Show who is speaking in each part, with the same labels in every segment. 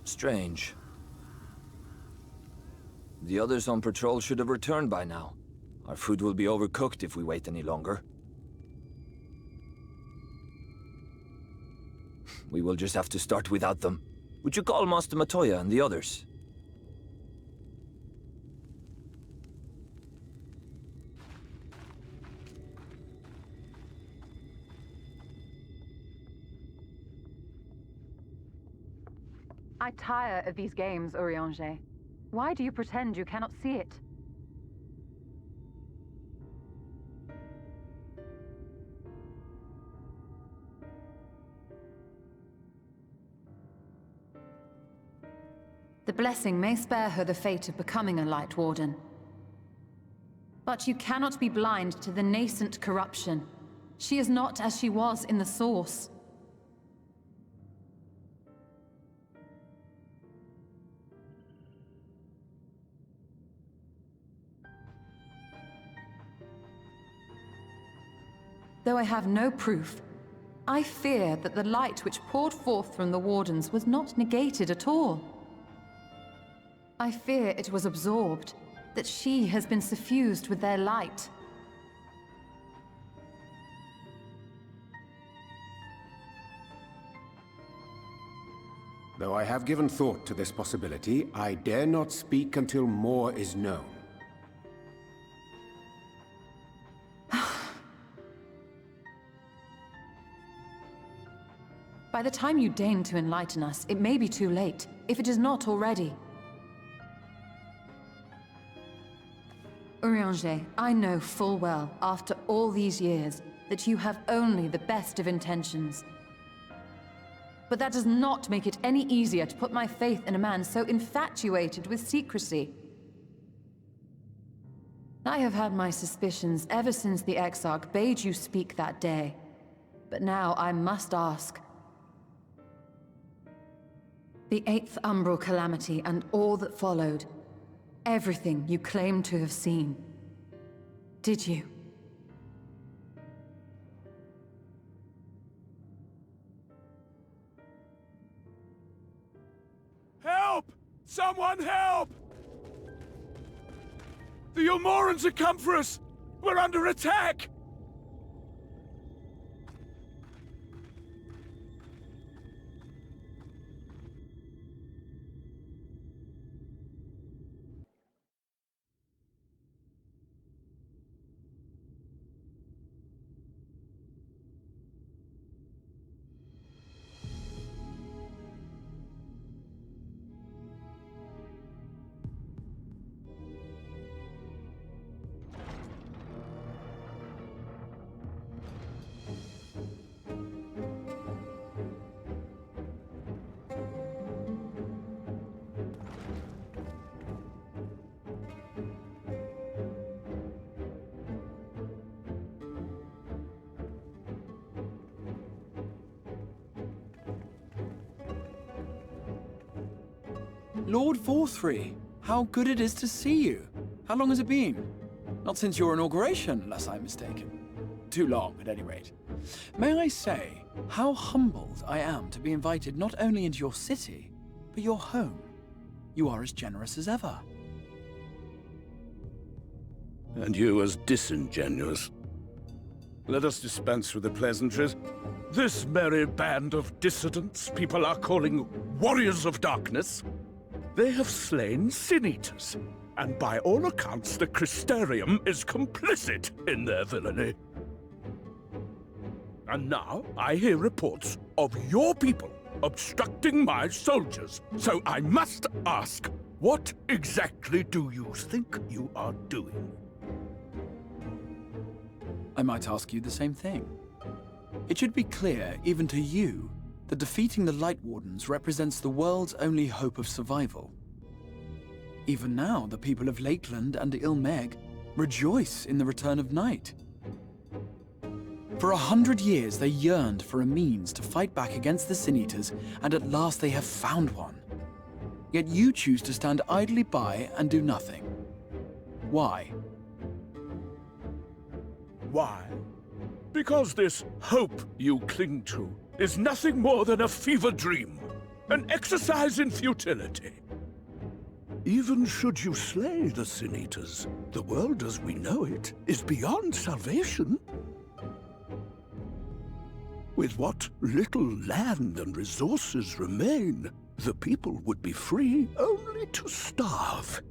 Speaker 1: Strange. The others on patrol should have returned by now. Our food will be overcooked if we wait any longer. We will just have to start without them. Would you call Master Matoya and the others?
Speaker 2: I tire of these games, Urianger. Why do you pretend you cannot see it? The blessing may spare her the fate of becoming a Light Warden. But you cannot be blind to the nascent corruption. She is not as she was in the Source. Though I have no proof, I fear that the light which poured forth from the Wardens was not negated at all. I fear it was absorbed, that she has been suffused with their light.
Speaker 3: Though I have given thought to this possibility, I dare not speak until more is known.
Speaker 2: By the time you deign to enlighten us, it may be too late, if it is not already. Urianger, I know full well, after all these years, that you have only the best of intentions. But that does not make it any easier to put my faith in a man so infatuated with secrecy. I have had my suspicions ever since the Exarch bade you speak that day. But now I must ask. The 8th Umbral Calamity and all that followed. Everything you claim to have seen. Did you?
Speaker 4: Help! Someone help! The Ilmorans have come for us! We're under attack!
Speaker 5: Lord Forthry, how good it is to see you. How long has it been? Not since your inauguration, unless I'm mistaken. Too long, at any rate. May I say, how humbled I am to be invited not only into your city, but your home. You are as generous as ever.
Speaker 4: And you as disingenuous. Let us dispense with the pleasantries. This merry band of dissidents people are calling Warriors of Darkness. They have slain Sin-Eaters, and by all accounts the Crystarium is complicit in their villainy. And now I hear reports of your people obstructing my soldiers, so I must ask, what exactly do you think you are doing?
Speaker 5: I might ask you the same thing. It should be clear, even to you, that defeating the Light Wardens represents the world's only hope of survival. Even now, the people of Lakeland and Ilmeg rejoice in the return of night. For 100 years, they yearned for a means to fight back against the Sin-Eaters, and at last they have found one. Yet you choose to stand idly by and do nothing. Why?
Speaker 4: Why? Because this hope you cling to is nothing more than a fever dream. An exercise in futility. Even should you slay the Sin Eaters, the world as we know it is beyond salvation. With what little land and resources remain, the people would be free only to starve.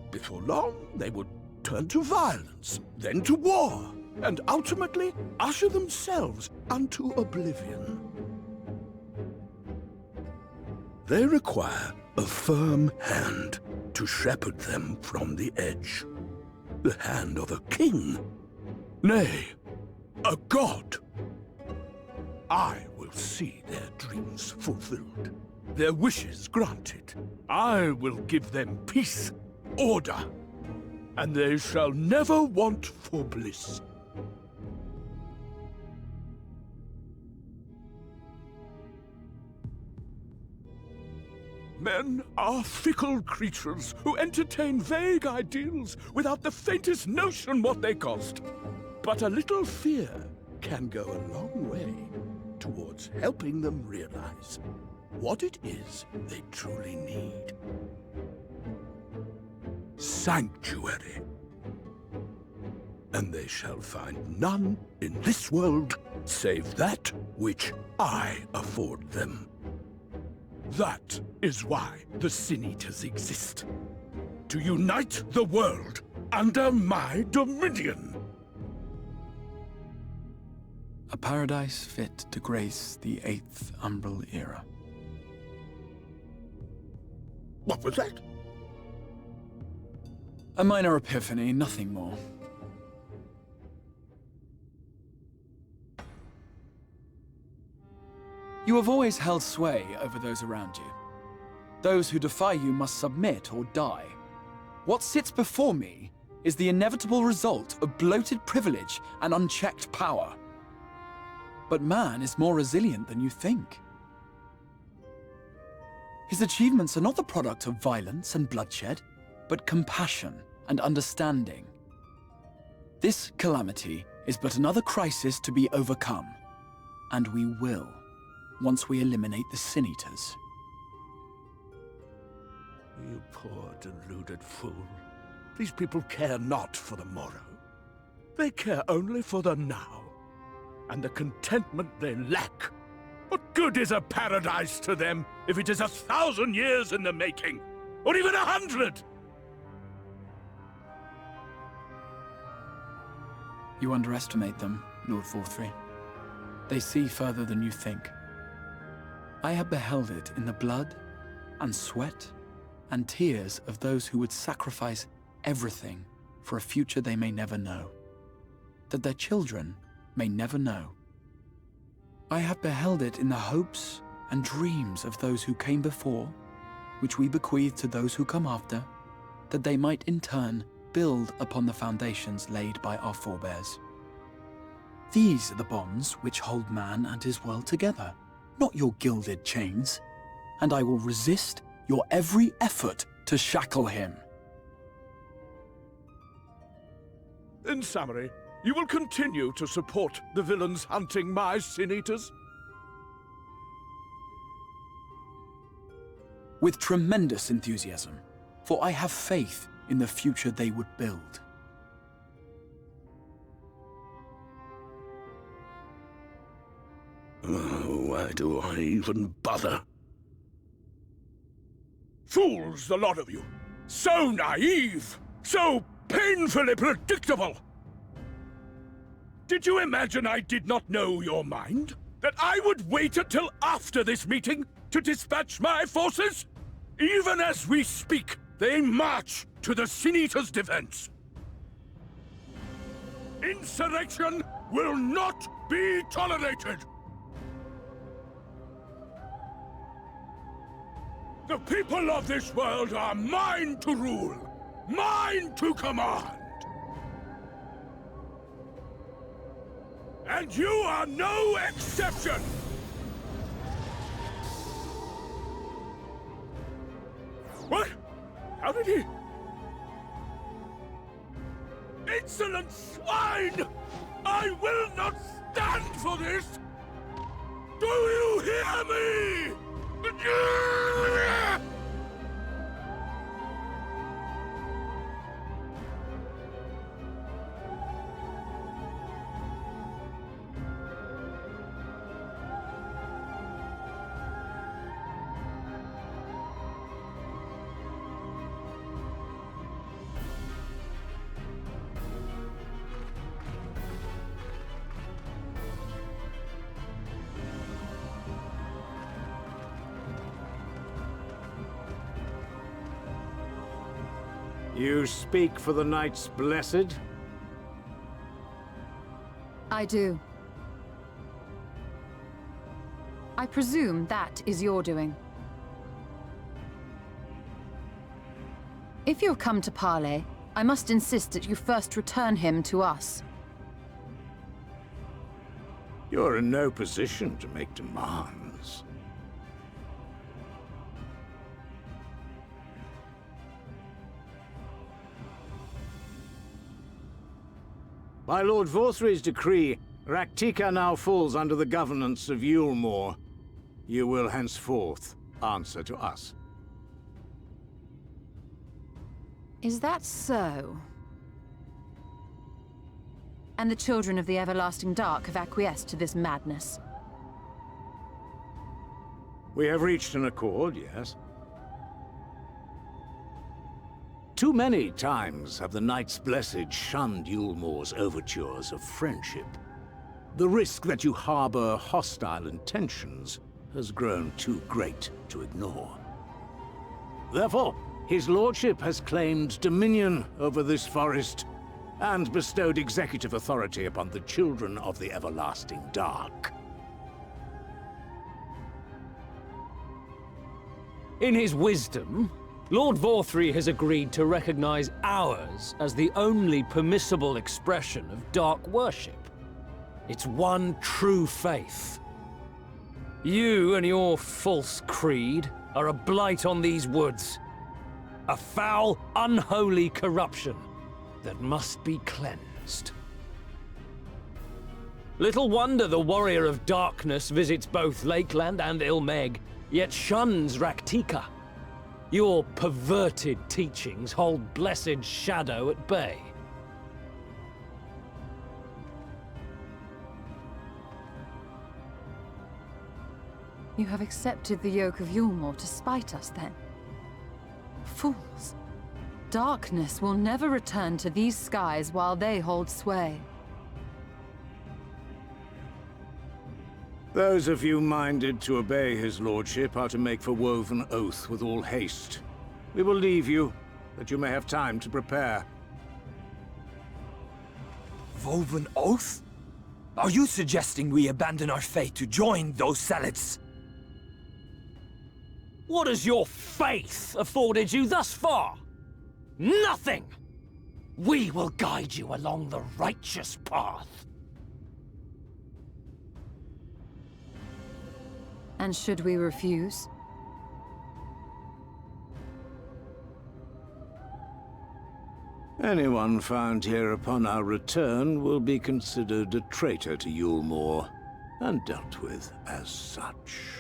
Speaker 4: Before long, they would turn to violence, then to war, and ultimately usher themselves unto oblivion. They require a firm hand to shepherd them from the edge. The hand of a king, nay, a god. I will see their dreams fulfilled, their wishes granted. I will give them peace, order, and they shall never want for bliss. Men are fickle creatures who entertain vague ideals without the faintest notion what they cost. But a little fear can go a long way towards helping them realize what it is they truly need. Sanctuary. And they shall find none in this world save that which I afford them. That is why the Sin Eaters exist. To unite the world under my dominion.
Speaker 5: A paradise fit to grace the 8th Umbral era.
Speaker 4: What was that?
Speaker 5: A minor epiphany, nothing more. You have always held sway over those around you. Those who defy you must submit or die. What sits before me is the inevitable result of bloated privilege and unchecked power. But man is more resilient than you think. His achievements are not the product of violence and bloodshed, but compassion and understanding. This calamity is but another crisis to be overcome, and we will, once we eliminate the Sin Eaters.
Speaker 4: You poor deluded fool. These people care not for the morrow. They care only for the now, and the contentment they lack. What good is a paradise to them if it is 1,000 years in the making, or even 100?
Speaker 5: You underestimate them, Lord Forthry. They see further than you think. I have beheld it in the blood and sweat and tears of those who would sacrifice everything for a future they may never know, that their children may never know. I have beheld it in the hopes and dreams of those who came before, which we bequeath to those who come after, that they might in turn build upon the foundations laid by our forebears. These are the bonds which hold man and his world together, not your gilded chains, and I will resist your every effort to shackle him.
Speaker 4: In summary, you will continue to support the villains hunting my Sin Eaters?
Speaker 5: With tremendous enthusiasm, for I have faith in the future they would build.
Speaker 4: Oh, why do I even bother? Fools, the lot of you! So naive! So painfully predictable! Did you imagine I did not know your mind? That I would wait until after this meeting to dispatch my forces? Even as we speak, they march to the Sin Eaters' defense. Insurrection will not be tolerated! The people of this world are mine to rule, mine to command. And you are no exception! What? How did he... Insolent swine! I will not stand for this! Do you hear me?
Speaker 6: You speak for the Knights Blessed?
Speaker 2: I do. I presume that is your doing. If you have come to parley, I must insist that you first return him to us.
Speaker 6: You're in no position to make demands. By Lord Vorthry's decree, Raktika now falls under the governance of Yulmore. You will henceforth answer to us.
Speaker 2: Is that so? And the children of the Everlasting Dark have acquiesced to this madness?
Speaker 6: We have reached an accord, yes. Too many times have the Knights Blessed shunned Yulmore's overtures of friendship. The risk that you harbor hostile intentions has grown too great to ignore. Therefore, his lordship has claimed dominion over this forest and bestowed executive authority upon the children of the Everlasting Dark.
Speaker 7: In his wisdom, Lord Vorthry has agreed to recognize ours as the only permissible expression of dark worship. It's one true faith. You and your false creed are a blight on these woods. A foul, unholy corruption that must be cleansed. Little wonder the Warrior of Darkness visits both Lakeland and Ilmeg, yet shuns Raktika. Your perverted teachings hold blessed Shadow at bay.
Speaker 2: You have accepted the yoke of Yulmore to spite us, then? Fools. Darkness will never return to these skies while they hold sway.
Speaker 6: Those of you minded to obey his lordship are to make for Woven Oath with all haste. We will leave you, that you may have time to prepare.
Speaker 1: Woven Oath? Are you suggesting we abandon our fate to join those zealots?
Speaker 7: What has your faith afforded you thus far? Nothing! We will guide you along the righteous path.
Speaker 2: And should we refuse?
Speaker 6: Anyone found here upon our return will be considered a traitor to Yulmore, and dealt with as such.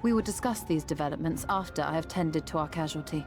Speaker 2: We will discuss these developments after I have tended to our casualty.